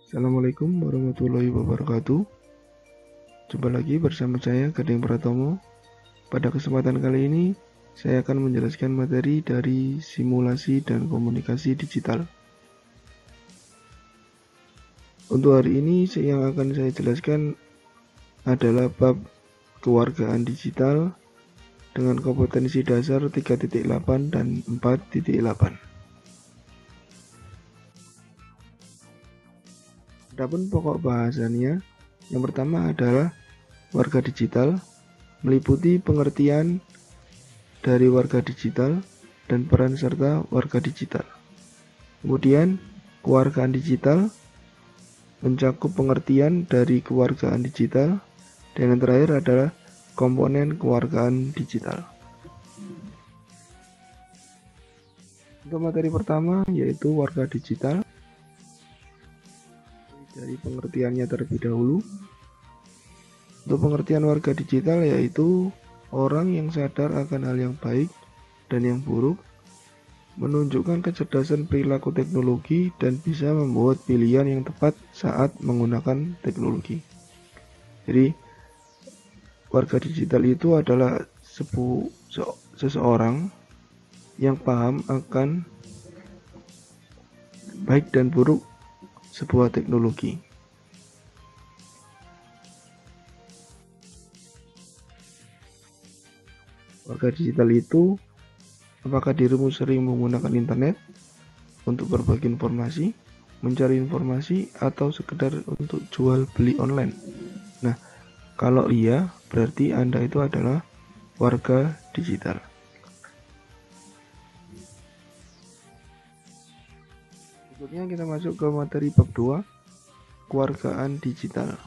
Assalamualaikum warahmatullahi wabarakatuh. Jumpa lagi bersama saya Gading Pratomo. Pada kesempatan kali ini saya akan menjelaskan materi dari simulasi dan komunikasi digital. Untuk hari ini yang akan saya jelaskan adalah bab kewargaan digital dengan kompetensi dasar 3.8 dan 4.8. Adapun pokok bahasannya, yang pertama adalah warga digital, meliputi pengertian dari warga digital dan peran serta warga digital. Kemudian, kewargaan digital mencakup pengertian dari kewargaan digital, dan yang terakhir adalah komponen kewargaan digital. Untuk materi pertama yaitu warga digital. Dari pengertiannya terlebih dahulu. Untuk pengertian warga digital yaitu orang yang sadar akan hal yang baik dan yang buruk, menunjukkan kecerdasan perilaku teknologi dan bisa membuat pilihan yang tepat saat menggunakan teknologi. Jadi warga digital itu adalah seseorang yang paham akan baik dan buruk sebuah teknologi. Warga digital itu apakah dirimu sering menggunakan internet untuk berbagi informasi, mencari informasi, atau sekedar untuk jual beli online? Nah, kalau iya, berarti Anda itu adalah warga digital. Berikutnya kita masuk ke materi bab 2, kewargaan digital.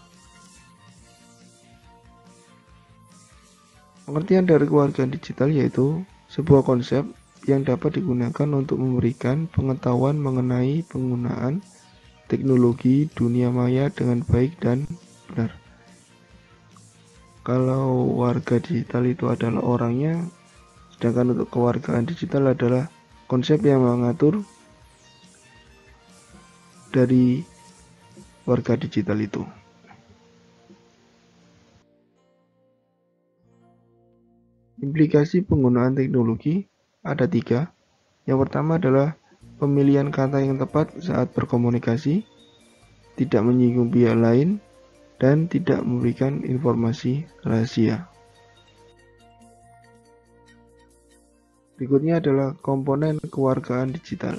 Pengertian dari kewargaan digital yaitu sebuah konsep yang dapat digunakan untuk memberikan pengetahuan mengenai penggunaan teknologi dunia maya dengan baik dan benar. Kalau warga digital itu adalah orangnya, sedangkan untuk kewargaan digital adalah konsep yang mengatur dari warga digital itu. Implikasi penggunaan teknologi ada 3. Yang pertama adalah pemilihan kata yang tepat saat berkomunikasi, tidak menyinggung pihak lain, dan tidak memberikan informasi rahasia. Berikutnya adalah komponen kewargaan digital.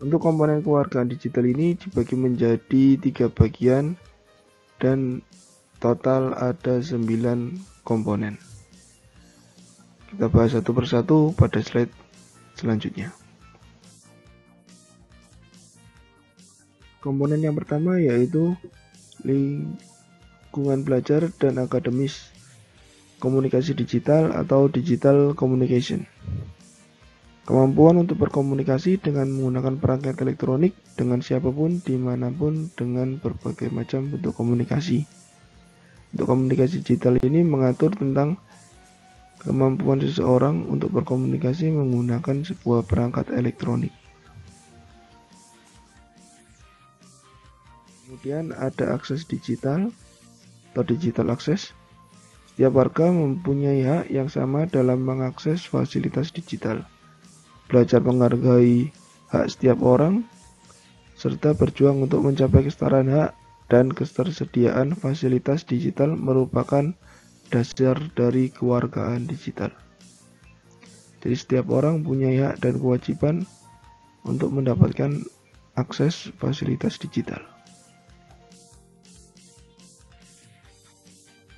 Untuk komponen kewargaan digital ini dibagi menjadi 3 bagian dan total ada 9 komponen. Kita bahas satu persatu pada slide selanjutnya. Komponen yang pertama yaitu lingkungan belajar dan akademis, komunikasi digital atau digital communication. Kemampuan untuk berkomunikasi dengan menggunakan perangkat elektronik dengan siapapun, dimanapun, dengan berbagai macam bentuk komunikasi. Untuk komunikasi digital ini mengatur tentang kemampuan seseorang untuk berkomunikasi menggunakan sebuah perangkat elektronik. Kemudian ada akses digital atau digital access. Setiap warga mempunyai hak yang sama dalam mengakses fasilitas digital. Belajar menghargai hak setiap orang, serta berjuang untuk mencapai kesetaraan hak dan ketersediaan fasilitas digital merupakan dasar dari kewargaan digital. Jadi setiap orang punya hak dan kewajiban untuk mendapatkan akses fasilitas digital.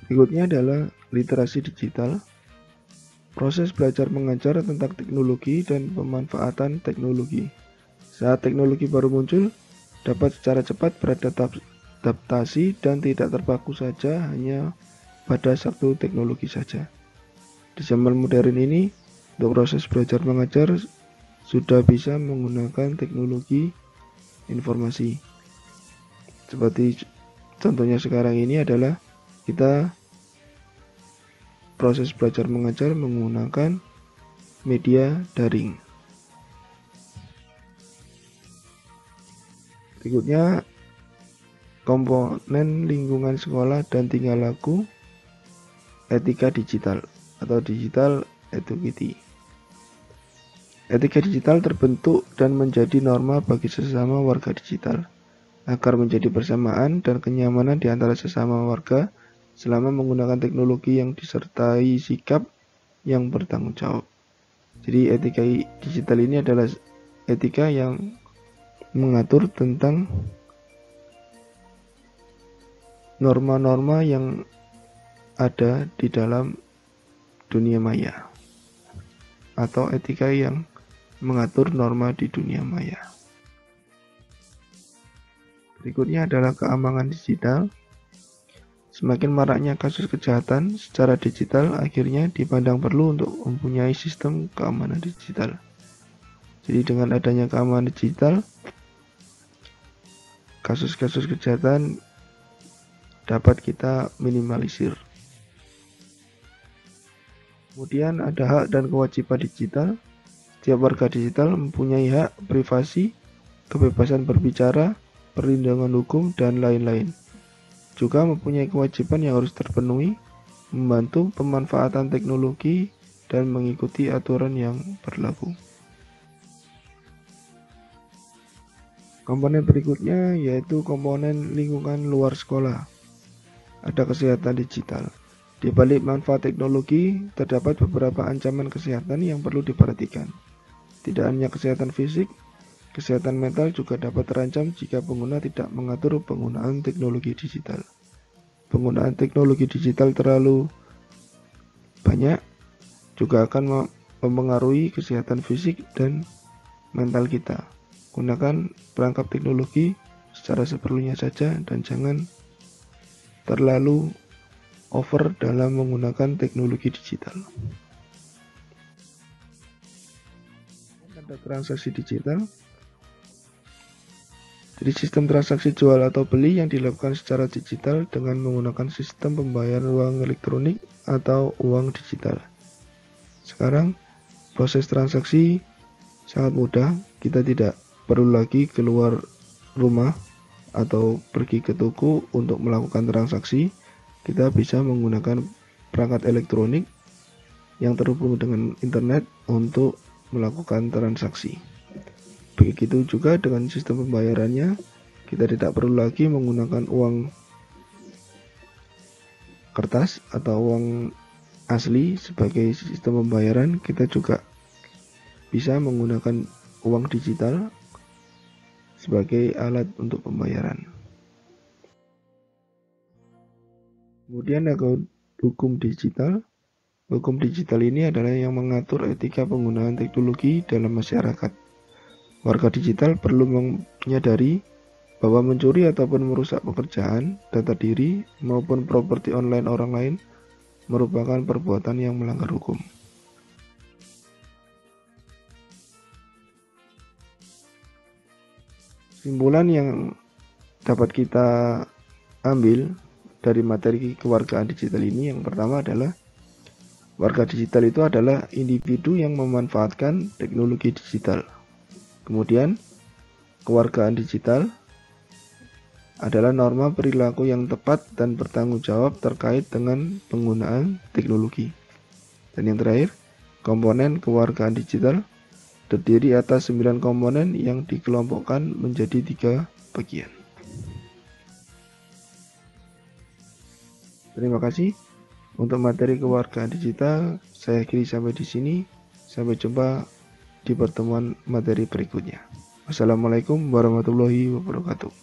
Berikutnya adalah literasi digital. Proses belajar mengajar tentang teknologi dan pemanfaatan teknologi. Saat teknologi baru muncul, dapat secara cepat beradaptasi dan tidak terpaku saja hanya pada satu teknologi saja. Di zaman modern ini, untuk proses belajar mengajar sudah bisa menggunakan teknologi informasi. Seperti contohnya sekarang ini adalah kita proses belajar mengajar menggunakan media daring. Berikutnya, komponen lingkungan sekolah dan tingkah laku etika digital atau digital etiquette. Etika digital terbentuk dan menjadi norma bagi sesama warga digital agar menjadi persamaan dan kenyamanan di antara sesama warga selama menggunakan teknologi yang disertai sikap yang bertanggung jawab. Jadi etika digital ini adalah etika yang mengatur tentang norma-norma yang ada di dalam dunia maya, atau etika yang mengatur norma di dunia maya. Berikutnya adalah keamanan digital. Semakin maraknya kasus kejahatan secara digital akhirnya dipandang perlu untuk mempunyai sistem keamanan digital. Jadi dengan adanya keamanan digital, kasus-kasus kejahatan dapat kita minimalisir. Kemudian ada hak dan kewajiban digital. Setiap warga digital mempunyai hak privasi, kebebasan berbicara, perlindungan hukum, dan lain-lain. Juga mempunyai kewajiban yang harus terpenuhi, membantu pemanfaatan teknologi, dan mengikuti aturan yang berlaku. Komponen berikutnya yaitu komponen lingkungan luar sekolah. Ada kesehatan digital. Di balik manfaat teknologi, terdapat beberapa ancaman kesehatan yang perlu diperhatikan. Tidak hanya kesehatan fisik, kesehatan mental juga dapat terancam jika pengguna tidak mengatur penggunaan teknologi digital. Penggunaan teknologi digital terlalu banyak juga akan mempengaruhi kesehatan fisik dan mental kita. Gunakan perangkat teknologi secara seperlunya saja dan jangan terlalu over dalam menggunakan teknologi digital. Ada transaksi digital. Jadi sistem transaksi jual atau beli yang dilakukan secara digital dengan menggunakan sistem pembayaran uang elektronik atau uang digital. Sekarang proses transaksi sangat mudah, kita tidak perlu lagi keluar rumah atau pergi ke toko untuk melakukan transaksi. Kita bisa menggunakan perangkat elektronik yang terhubung dengan internet untuk melakukan transaksi. Begitu juga dengan sistem pembayarannya, kita tidak perlu lagi menggunakan uang kertas atau uang asli sebagai sistem pembayaran. Kita juga bisa menggunakan uang digital sebagai alat untuk pembayaran. Kemudian ada hukum digital. Hukum digital ini adalah yang mengatur etika penggunaan teknologi dalam masyarakat. Warga digital perlu menyadari bahwa mencuri ataupun merusak pekerjaan, data diri, maupun properti online orang lain merupakan perbuatan yang melanggar hukum. Kesimpulan yang dapat kita ambil dari materi kewargaan digital ini, yang pertama adalah warga digital itu adalah individu yang memanfaatkan teknologi digital. Kemudian, kewargaan digital adalah norma perilaku yang tepat dan bertanggung jawab terkait dengan penggunaan teknologi. Dan yang terakhir, komponen kewargaan digital terdiri atas 9 komponen yang dikelompokkan menjadi 3 bagian. Terima kasih. Untuk materi kewargaan digital, saya akhiri sampai di sini. Sampai jumpa di pertemuan materi berikutnya. Wassalamualaikum warahmatullahi wabarakatuh.